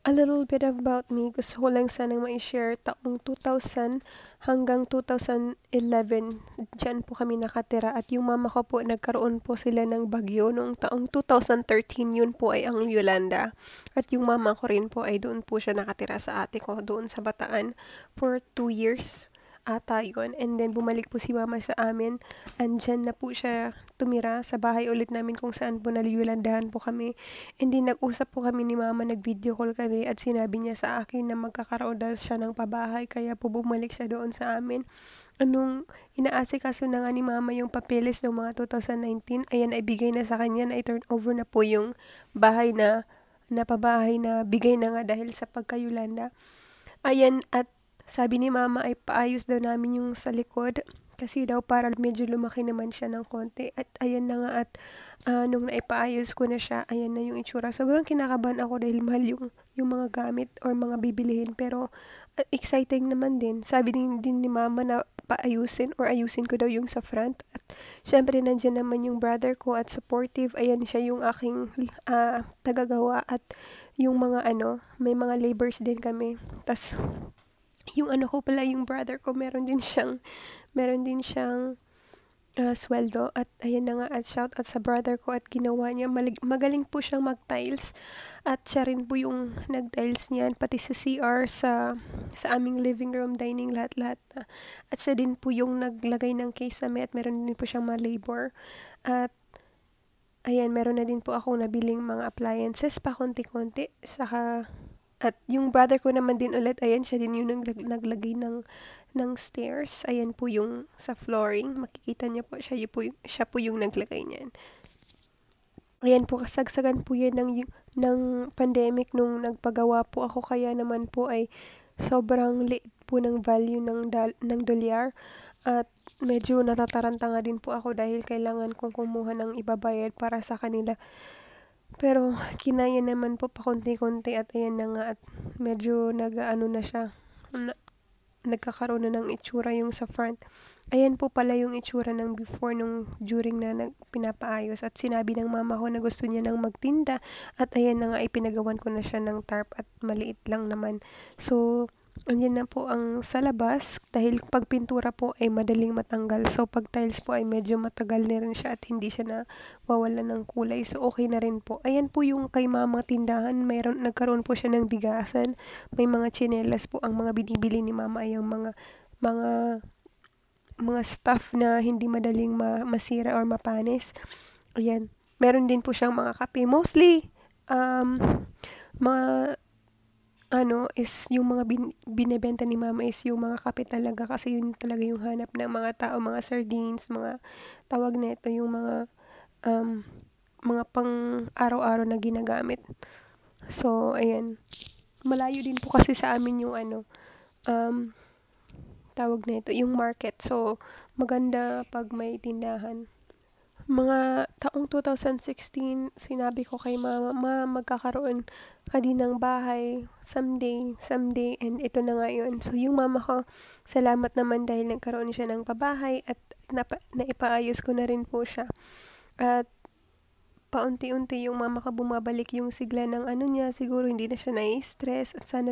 A little bit about me, gusto ko lang sanang ma-share taong 2000 hanggang 2011. Diyan po kami nakatira at yung mama ko po nagkaroon po sila ng bagyo noong taong 2013, yun po ay ang Yolanda. At yung mama ko rin po ay doon po siya nakatira sa ate ko doon sa Bataan for 2 years ata yun. And then bumalik po si mama sa amin. Andyan na po siya tumira sa bahay ulit namin kung saan po naliyulandahan po kami. And then nag-usap po kami ni mama, nag-video call kami at sinabi niya sa akin na magkakaroon daw siya ng pabahay kaya po bumalik siya doon sa amin. Anong inaasikaso na nga ni mama yung papeles ng mga 2019, ayan ay bigay na sa kanya na i-turn over na po yung bahay na pabahay na bigay na nga dahil sa pagkayulanda. Ayan, at sabi ni mama ay paayos daw namin yung sa likod kasi daw para medyo lumaki naman siya ng konti. At ayan na nga at nung naipaayos ko na siya, ayan na yung itsura. Sobrang kinakabahan ako dahil mahal yung mga gamit or mga bibilihin. Pero exciting naman din. Sabi din ni mama na paayusin or ayusin ko daw yung sa front. At syempre nandyan naman yung brother ko at supportive. Ayan siya yung aking tagagawa at yung mga may mga labors din kami. Tas yung ko pala, yung brother ko, meron din siyang sweldo. At ayan na nga, at shout out sa brother ko at ginawa niya. Magaling po siyang mag-tiles. At siya rin po yung nag-tiles niyan, pati sa CR, sa aming living room, dining, lahat-lahat. At siya din po yung naglagay ng kisame at meron din po siyang mga labor. At ayan, meron na din po ako nabiling mga appliances pa konti-konti. At yung brother ko naman din ulit, ayan, siya din yung naglagay ng stairs. Ayan po yung sa flooring. Makikita niya po, siya po yung naglagay niyan. Ayan po, kasagsagan po yan ng pandemic nung nagpagawa po ako. Kaya naman po ay sobrang liit po ng value ng dolyar. At medyo natataranta nga din po ako dahil kailangan kong kumuha ng ibabayad para sa kanila. Pero kinaya naman po pakonti-konti at ayan na nga at medyo nag-ano na siya. Nagkakaroon na ng itsura yung sa front. Ayan po pala yung itsura ng before during na pinapaayos. At sinabi ng mama ko na gusto niya nang magtinda. At ayan na nga, ipinagawan ko na siya ng tarp at maliit lang naman. So, andyan na po ang sa labas dahil pag pintura po ay madaling matanggal. So, pag tiles po ay medyo matagal na rin siya at hindi siya na wawala ng kulay. So, okay na rin po. Ayan po yung kay mama tindahan. Nagkaroon po siya ng bigasan. May mga tsinelas po ang mga binibili ni mama ay yung mga stuff na hindi madaling masira or mapanis. Ayan. Meron din po siyang mga kape. Mostly, mga is yung mga binebenta ni mama is yung mga kape talaga kasi yun talaga yung hanap ng mga tao, mga sardines, mga tawag na ito, yung mga pang araw-araw na ginagamit. So, ayan. Malayo din po kasi sa amin yung tawag na ito, yung market. So, maganda pag may tindahan. Mga taong 2016, sinabi ko kay mama, magkakaroon ka din ng bahay someday, and ito na nga yun. So, yung mama ko, salamat naman dahil nagkaroon siya ng pabahay at naipaayos ko na rin po siya. At paunti-unti yung mama ko bumabalik yung sigla ng niya, siguro hindi na siya nai-stress at sana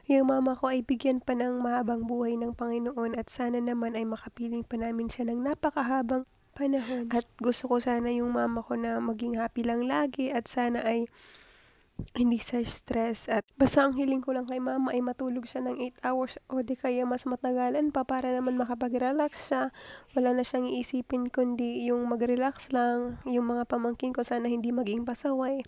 yung mama ko ay bigyan pa ng mahabang buhay ng Panginoon at sana naman ay makapiling pa namin siya ng napakahabang panahon. At gusto ko sana yung mama ko na maging happy lang lagi at sana ay hindi sa stress. At basta ang hiling ko lang kay mama ay matulog siya ng 8 hours o di kaya mas matagalan pa para naman makapag-relax siya. Wala na siyang iisipin kundi yung mag-relax lang. Yung mga pamangkin ko sana hindi maging pasaway.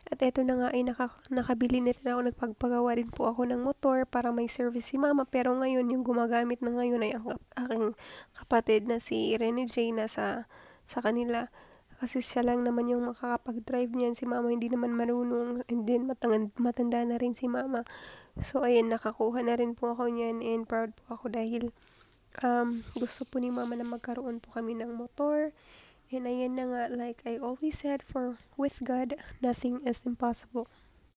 At eto na nga ay nakabili na rin ako, nagpagpagawa rin po ako ng motor para may service si mama. Pero ngayon yung gumagamit na ngayon ay ang aking kapatid na si Rene J na sa kanila. Kasi siya lang naman yung makakapag-drive niyan. Si mama hindi naman marunong. And then matanda na rin si mama. So ayan, nakakuha na rin po ako niyan. And proud po ako dahil gusto po ni mama na magkaroon po kami ng motor. And ayan na nga, like I always said, with God, nothing is impossible.